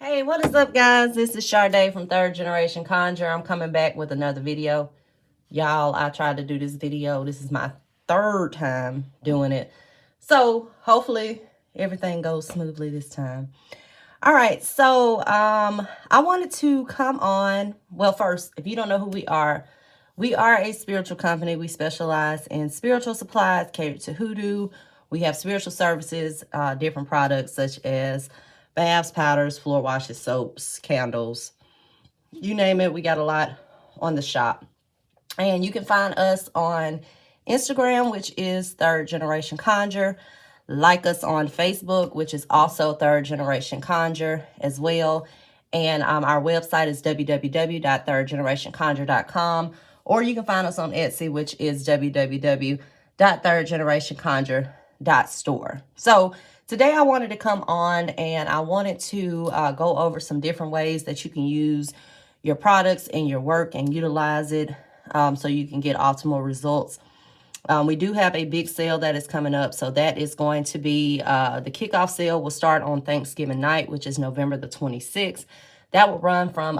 Hey, what is up, guys? This is Sade from Third Generation Conjure. I'm coming back with another video. Y'all, I tried to do this video. This is my third time doing it. So hopefully everything goes smoothly this time. All right, so I wanted to come on. Well, first, if you don't know who we are a spiritual company. We specialize in spiritual supplies catered to hoodoo. We have spiritual services, different products such as baths, powders, floor washes, soaps, candles, you name it. We got a lot on the shop. And you can find us on Instagram, which is Third Generation Conjure. Like us on Facebook, which is also Third Generation Conjure as well. And our website is www.thirdgenerationconjure.com. Or you can find us on Etsy, which is www.thirdgenerationconjure.store. So today I wanted to come on and I wanted to go over some different ways that you can use your products in your work and utilize it so you can get optimal results. We do have a big sale that is coming up. So that is going to be the kickoff sale will start on Thanksgiving night, which is November the 26th. That will run from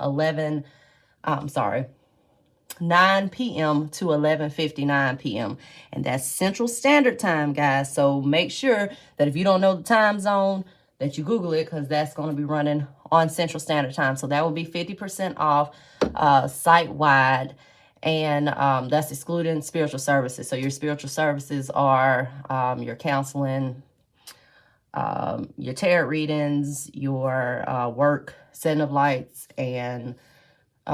9 p.m. to 11:59 p.m. And that's Central Standard Time, guys. So make sure that if you don't know the time zone, that you Google it, because that's going to be running on Central Standard Time. So that will be 50% off site-wide. And that's excluding spiritual services. So your spiritual services are your counseling, your tarot readings, your work, setting of lights, and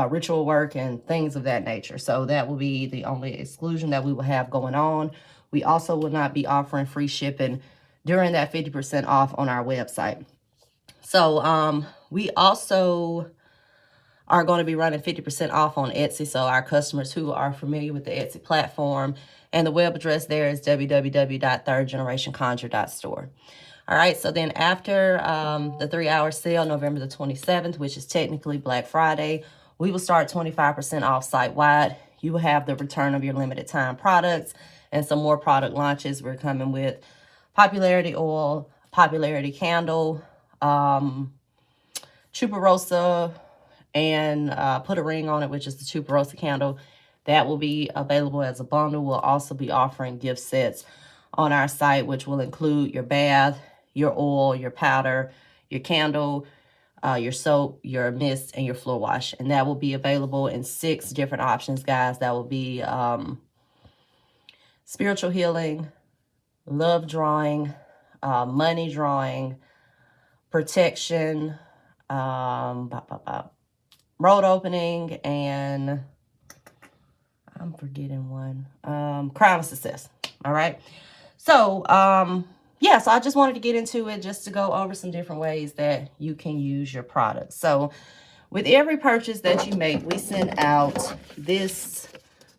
ritual work and things of that nature. So that will be the only exclusion that we will have going on. We also will not be offering free shipping during that 50% off on our website. So we also are going to be running 50% off on Etsy. So our customers who are familiar with the Etsy platform, and the web address there is www.thirdgenerationconjure.store. All right, so then after the 3-hour sale, November the 27th, which is technically Black Friday, we will start 25% off site-wide. You will have the return of your limited time products and some more product launches. We're coming with Popularity Oil, Popularity Candle, Chuparosa, and Put a Ring on It, which is the Chuparosa candle. That will be available as a bundle. We'll also be offering gift sets on our site, which will include your bath, your oil, your powder, your candle, your soap, your mist, and your floor wash. And that will be available in 6 different options, guys. That will be spiritual healing, love drawing, money drawing, protection, road opening, and I'm forgetting one, crown of success. All right. So, yeah, so I just wanted to get into it just to go over some different ways that you can use your products. So with every purchase that you make, we send out this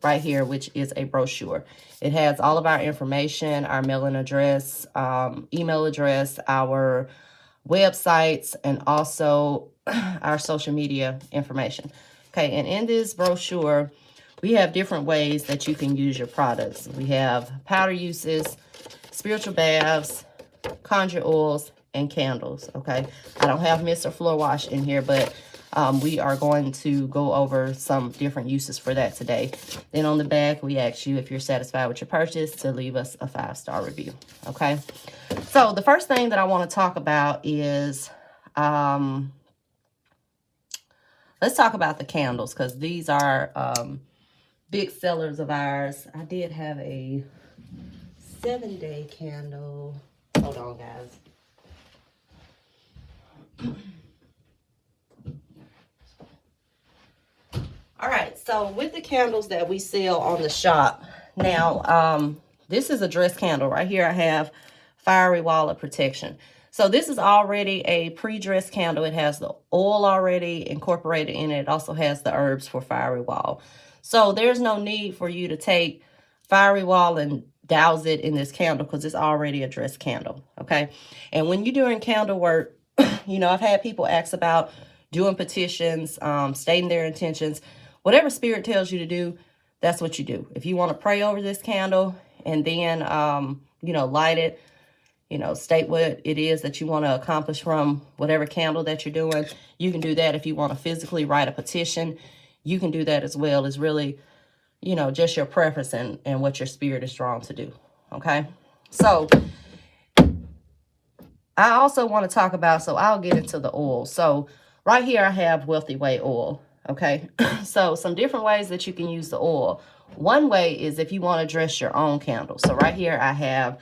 right here, which is a brochure. It has all of our information, our mailing address, email address, our websites, and also our social media information. Okay, and in this brochure, we have different ways that you can use your products. We have powder uses, spiritual baths, conjure oils, and candles. Okay, I don't have mist or floor wash in here, but we are going to go over some different uses for that today. Then on the back, we ask you if you're satisfied with your purchase to leave us a 5-star review. Okay, so the first thing that I want to talk about is let's talk about the candles, because these are big sellers of ours. I did have a 7-day candle. Hold on, guys. All right, so with the candles that we sell on the shop, now, this is a dress candle. Right here I have Fiery Wall of Protection. So this is already a pre-dressed candle. It has the oil already incorporated in it. It also has the herbs for Fiery Wall. So there's no need for you to take Fiery Wall and douse it in this candle, because it's already a dressed candle, okay? And when you're doing candle work, you know, I've had people ask about doing petitions, stating their intentions. Whatever spirit tells you to do, that's what you do. If you want to pray over this candle and then, you know, light it, you know, state what it is that you want to accomplish from whatever candle that you're doing. You can do that. If you want to physically write a petition, you can do that as well. It's really, you know, just your preference and what your spirit is drawn to do. Okay. So I also want to talk about, so I'll get into the oil. So right here I have Wealthy Way oil. Okay. So some different ways that you can use the oil. One way is if you want to dress your own candle. So right here I have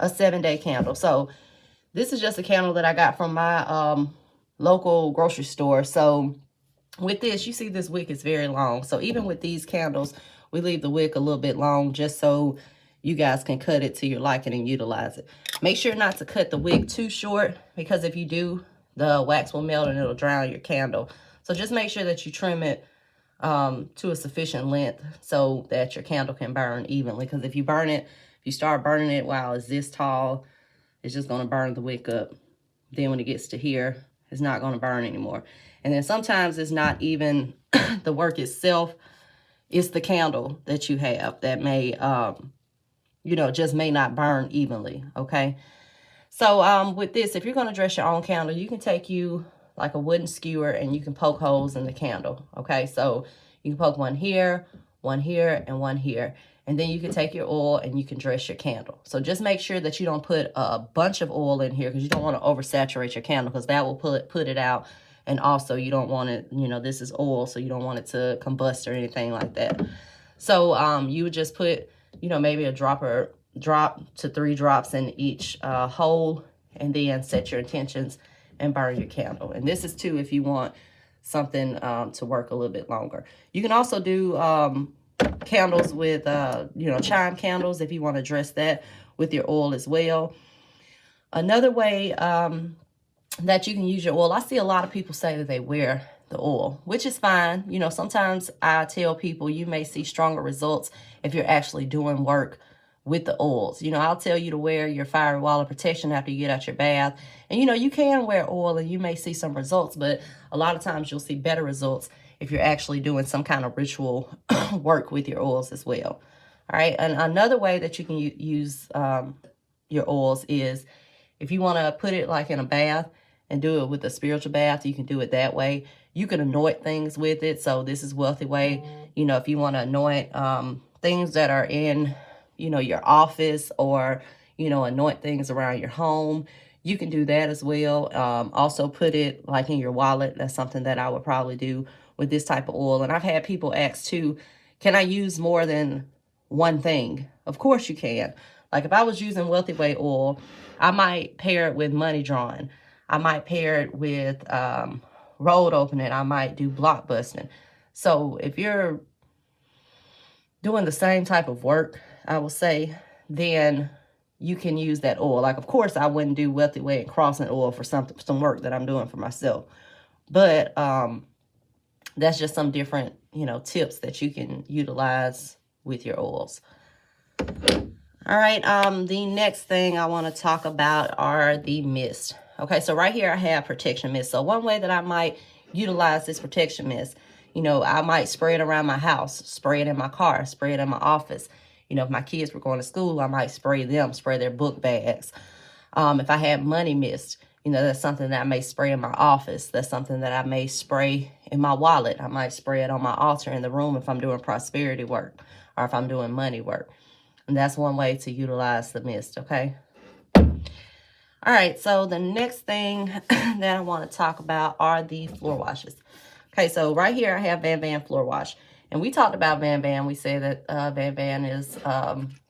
a 7-day candle. So this is just a candle that I got from my local grocery store. So with this, you see this wick is very long. So even with these candles, we leave the wick a little bit long just so you guys can cut it to your liking and utilize it. Make sure not to cut the wick too short, because if you do, the wax will melt and it'll drown your candle. So just make sure that you trim it to a sufficient length so that your candle can burn evenly. Because if you start burning it while it's this tall, it's just going to burn the wick up. Then when it gets to here, it's not going to burn anymore. And then sometimes it's not even the work itself, it's the candle that you have that may, you know, just may not burn evenly, okay? So with this, if you're going to dress your own candle, you can take you like a wooden skewer and you can poke holes in the candle, okay? So you can poke one here, and one here. And then you can take your oil and you can dress your candle. So just make sure that you don't put a bunch of oil in here, because you don't want to oversaturate your candle, because that will put it out. And also you don't want it, you know, this is oil, so you don't want it to combust or anything like that. So you would just put, you know, maybe a drop to 3 drops in each hole, and then set your intentions and burn your candle. And this is too if you want something to work a little bit longer. You can also do candles with, you know, chime candles if you want to dress that with your oil as well. Another way that you can use your oil, I see a lot of people say that they wear the oil, which is fine. You know, sometimes I tell people you may see stronger results if you're actually doing work with the oils. You know, I'll tell you to wear your fiery wall of protection after you get out your bath. And, you know, you can wear oil and you may see some results, but a lot of times you'll see better results if you're actually doing some kind of ritual work with your oils as well. All right. And another way that you can use your oils is if you want to put it like in a bath and do it with a spiritual bath, you can do it that way. You can anoint things with it. So this is Wealthy Way. You know, if you want to anoint things that are in, you know, your office, or, you know, anoint things around your home, you can do that as well. Also put it like in your wallet. That's something that I would probably do with this type of oil. And I've had people ask too, can I use more than one thing? Of course you can. Like if I was using Wealthy Way oil, I might pair it with money drawing. I might pair it with road opening. I might do block busting. So if you're doing the same type of work, I will say, then you can use that oil. Like, of course, I wouldn't do Wealthy Way and crossing oil for some work that I'm doing for myself. But that's just some different, you know, tips that you can utilize with your oils. All right, the next thing I want to talk about are the mist. Okay, so right here I have protection mist. So one way that I might utilize this protection mist, you know, I might spray it around my house, spray it in my car, spray it in my office. You know, if my kids were going to school, I might spray their book bags. If I had money mist, you know, that's something that I may spray in my office. That's something that I may spray in my wallet. I might spray it on my altar in the room if I'm doing prosperity work or if I'm doing money work. And that's one way to utilize the mist, okay? All right, so the next thing that I want to talk about are the floor washes. Okay, so right here I have Van Van floor wash. And we talked about Van Van. We say that Van Van is,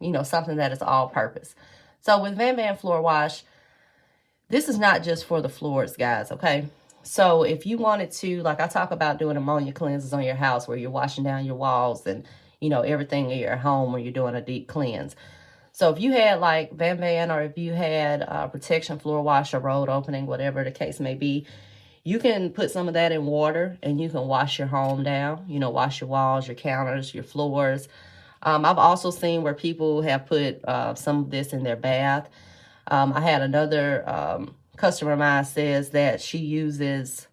you know, something that is all-purpose. So with Van Van floor wash, this is not just for the floors, guys, okay? So if you wanted to, like I talk about doing ammonia cleanses on your house where you're washing down your walls and, you know, everything in your home where you're doing a deep cleanse. So if you had like Van Van, or if you had protection floor wash or road opening, whatever the case may be, you can put some of that in water and you can wash your home down, you know, wash your walls, your counters, your floors. I've also seen where people have put some of this in their bath. I had another customer of mine says that she uses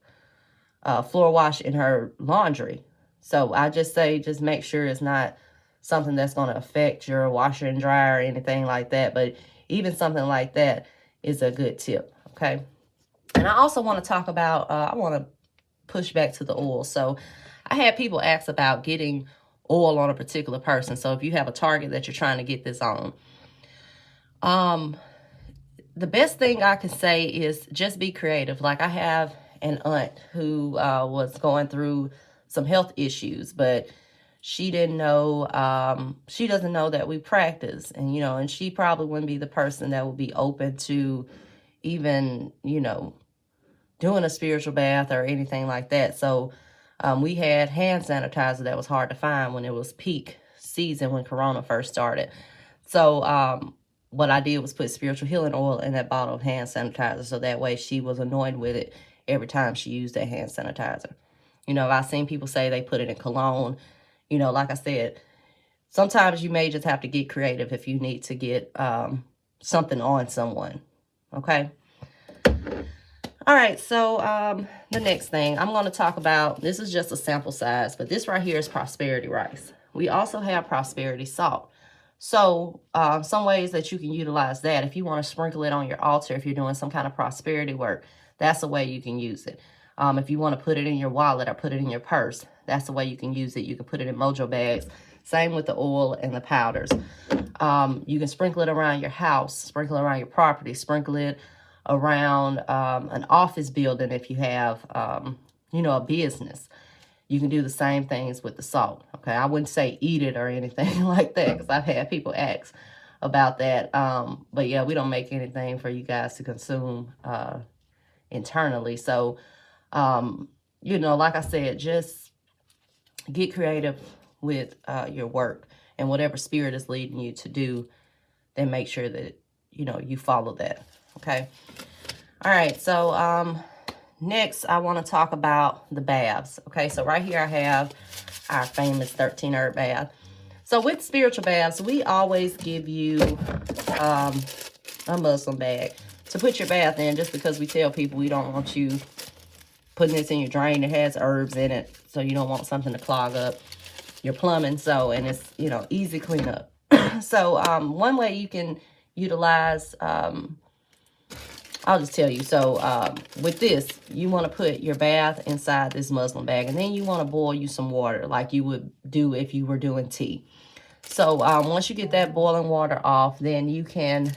floor wash in her laundry. So I just say, just make sure it's not something that's going to affect your washer and dryer or anything like that. But even something like that, is a good tip, okay? And I also want to talk about, I want to push back to the oil. So I had people ask about getting oil on a particular person. So if you have a target that you're trying to get this on, the best thing I can say is just be creative. Like I have an aunt who was going through some health issues, but she didn't know, she doesn't know that we practice. And, you know, and she probably wouldn't be the person that would be open to even, you know, doing a spiritual bath or anything like that. So we had hand sanitizer that was hard to find when it was peak season when Corona first started. So what I did was put spiritual healing oil in that bottle of hand sanitizer, so that way she was anointed with it every time she used that hand sanitizer. You know, I've seen people say they put it in cologne. You know, like I said, sometimes you may just have to get creative if you need to get something on someone, okay? All right, so the next thing I'm going to talk about, this is just a sample size, but this right here is prosperity rice. We also have prosperity salt. So some ways that you can utilize that, if you want to sprinkle it on your altar, if you're doing some kind of prosperity work, that's a way you can use it. If you want to put it in your wallet or put it in your purse, that's the way you can use it. You can put it in mojo bags. Same with the oil and the powders. You can sprinkle it around your house, sprinkle it around your property, sprinkle it around an office building if you have, you know, a business. You can do the same things with the salt, okay? I wouldn't say eat it or anything like that, because I've had people ask about that. But yeah, we don't make anything for you guys to consume internally. So, you know, like I said, just get creative with your work, and whatever spirit is leading you to do, then make sure that, you know, you follow that, okay? All right, so next I want to talk about the baths, okay? So right here I have our famous 13 herb bath. So with spiritual baths, we always give you a Muslim bag to put your bath in, just because we tell people we don't want you putting this in your drain. It has herbs in it, so you don't want something to clog up your plumbing. So, and it's, you know, easy cleanup. So one way you can utilize, I'll just tell you. So with this, you want to put your bath inside this Muslim bag, and then you want to boil you some water like you would do if you were doing tea. So once you get that boiling water off, then you can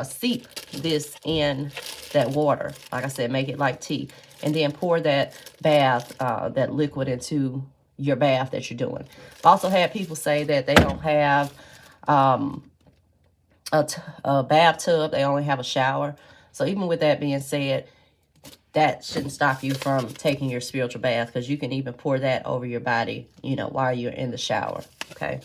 steep this in that water. Like I said, make it like tea, and then pour that bath, that liquid into your bath that you're doing. I've also had people say that they don't have a bathtub, they only have a shower. So even with that being said, that shouldn't stop you from taking your spiritual bath, because you can even pour that over your body, you know, while you're in the shower, okay?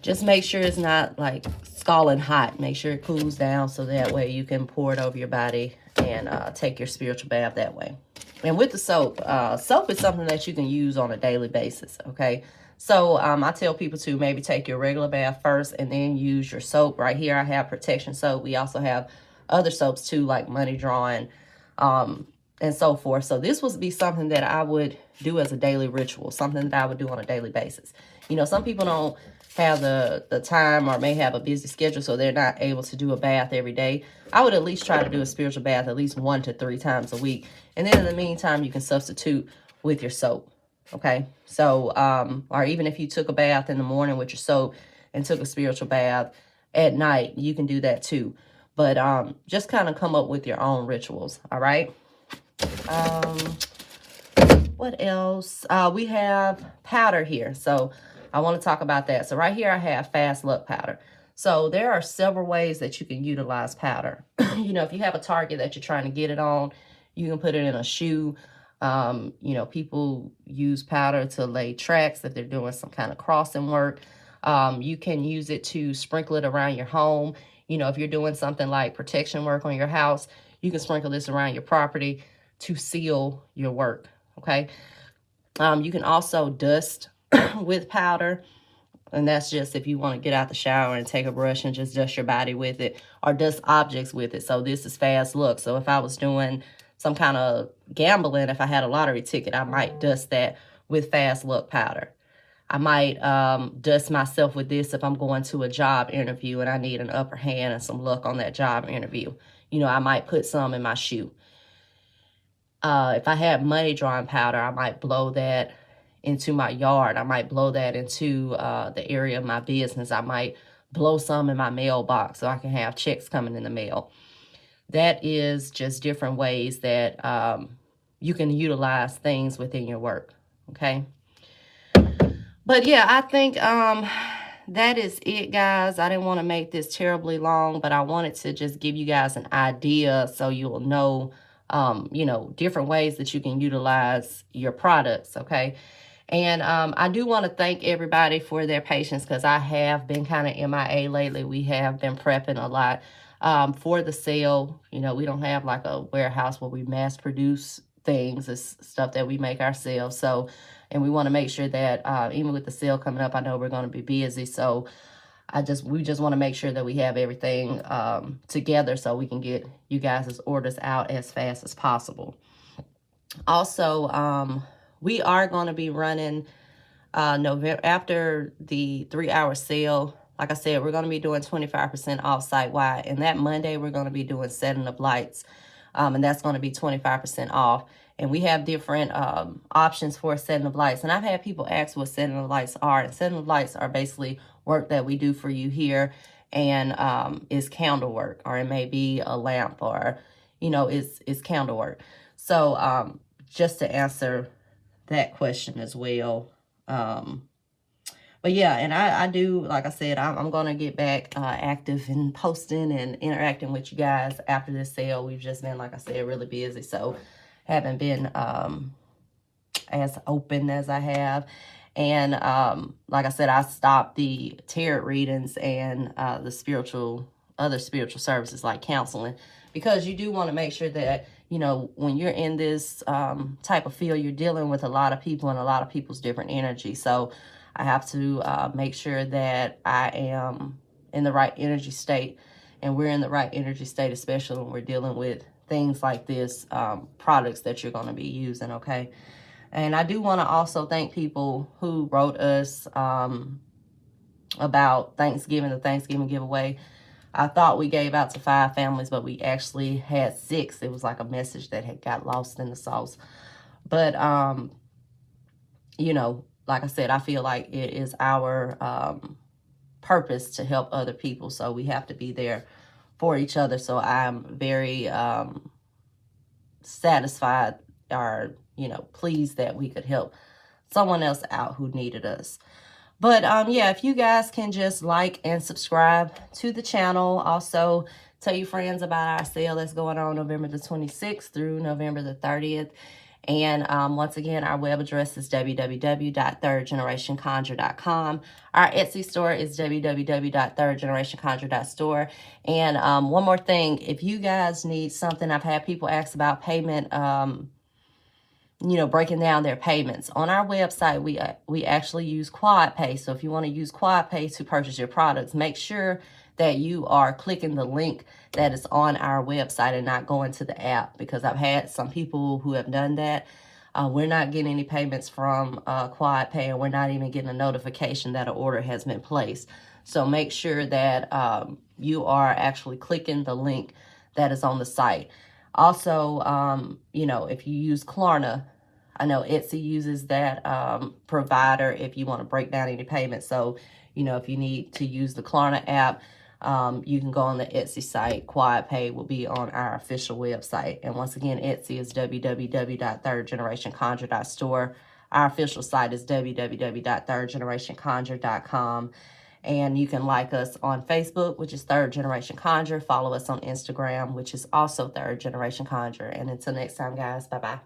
Just make sure it's not like scalding hot. Make sure it cools down, so that way you can pour it over your body and take your spiritual bath that way. And with the soap, soap is something that you can use on a daily basis, okay? So I tell people to maybe take your regular bath first and then use your soap. Right here I have protection soap. We also have other soaps too, like money drawing and so forth. So this would be something that I would do as a daily ritual, something that I would do on a daily basis. You know, some people don't have the time or may have a busy schedule, so they're not able to do a bath every day. I would at least try to do a spiritual bath at least 1 to 3 times a week. And then in the meantime, you can substitute with your soap, okay? So, or even if you took a bath in the morning with your soap and took a spiritual bath at night, you can do that too. But just kind of come up with your own rituals, all right? What else? We have powder here. So I want to talk about that. So right here I have Fast Luck powder. So there are several ways that you can utilize powder. You know, if you have a target that you're trying to get it on, you can put it in a shoe. You know, people use powder to lay tracks if they're doing some kind of crossing work. You can use it to sprinkle it around your home. You know, if you're doing something like protection work on your house, you can sprinkle this around your property to seal your work, okay? You can also dust with powder, and that's just if you want to get out the shower and take a brush and just dust your body with it, or dust objects with it. So this is Fast Luck. So if I was doing some kind of gambling, if I had a lottery ticket, I might dust that with Fast Luck powder. I might dust myself with this if I'm going to a job interview and I need an upper hand and some luck on that job interview. You know, I might put some in my shoe. If I had money drawing powder, I might blow that into my yard. I might blow that into the area of my business. I might blow some in my mailbox so I can have checks coming in the mail. That is just different ways that you can utilize things within your work, okay? But yeah, I think that is it, guys. I didn't want to make this terribly long, but I wanted to just give you guys an idea so you'll know, you know, different ways that you can utilize your products, okay? And I do want to thank everybody for their patience because I have been kind of MIA lately. We have been prepping a lot for the sale. You know, we don't have like a warehouse where we mass produce things. It's stuff that we make ourselves. So, and we want to make sure that even with the sale coming up, I know we're going to be busy. So we just want to make sure that we have everything together so we can get you guys' orders out as fast as possible. Also, we are going to be running November after the 3-hour sale. Like I said, we're going to be doing 25% off site-wide. And that Monday, we're going to be doing setting of lights. And that's going to be 25% off. And we have different options for setting of lights. And I've had people ask what setting of lights are. And setting of lights are basically work that we do for you here. And is candle work. Or it may be a lamp. Or, you know, it's candle work. So just to answer that question as well. But yeah, and I do, like I said, I'm going to get back active in posting and interacting with you guys after this sale. We've just been, like I said, really busy. So haven't been as open as I have. And like I said, I stopped the tarot readings and the other spiritual services like counseling, because you do want to make sure that, you know, when you're in this type of field, you're dealing with a lot of people and a lot of people's different energy. So I have to make sure that I am in the right energy state, and we're in the right energy state, especially when we're dealing with things like this, products that you're going to be using, okay? And I do want to also thank people who wrote us about Thanksgiving, the Thanksgiving giveaway. I thought we gave out to 5 families, but we actually had 6. It was like a message that had got lost in the sauce. But, you know, like I said, I feel like it is our purpose to help other people. So we have to be there for each other. So I'm very satisfied or, you know, pleased that we could help someone else out who needed us. But yeah, if you guys can just like and subscribe to the channel. Also, tell your friends about our sale that's going on November the 26th through November the 30th. And once again, our web address is www.thirdgenerationconjure.com. Our Etsy store is www.thirdgenerationconjure.store. And one more thing, if you guys need something, I've had people ask about payment, you know, breaking down their payments. On our website, we actually use QuadPay. So if you want to use QuadPay to purchase your products, make sure that you are clicking the link that is on our website and not going to the app, because I've had some people who have done that. We're not getting any payments from QuadPay, and we're not even getting a notification that an order has been placed. So make sure that you are actually clicking the link that is on the site. Also, you know, if you use Klarna, I know Etsy uses that provider if you want to break down any payments. So, you know, if you need to use the Klarna app, you can go on the Etsy site. QuadPay will be on our official website. And once again, Etsy is www.thirdgenerationconjure.store. Our official site is www.thirdgenerationconjure.com. And you can like us on Facebook, which is Third Generation Conjure. Follow us on Instagram, which is also Third Generation Conjure. And until next time, guys, bye-bye.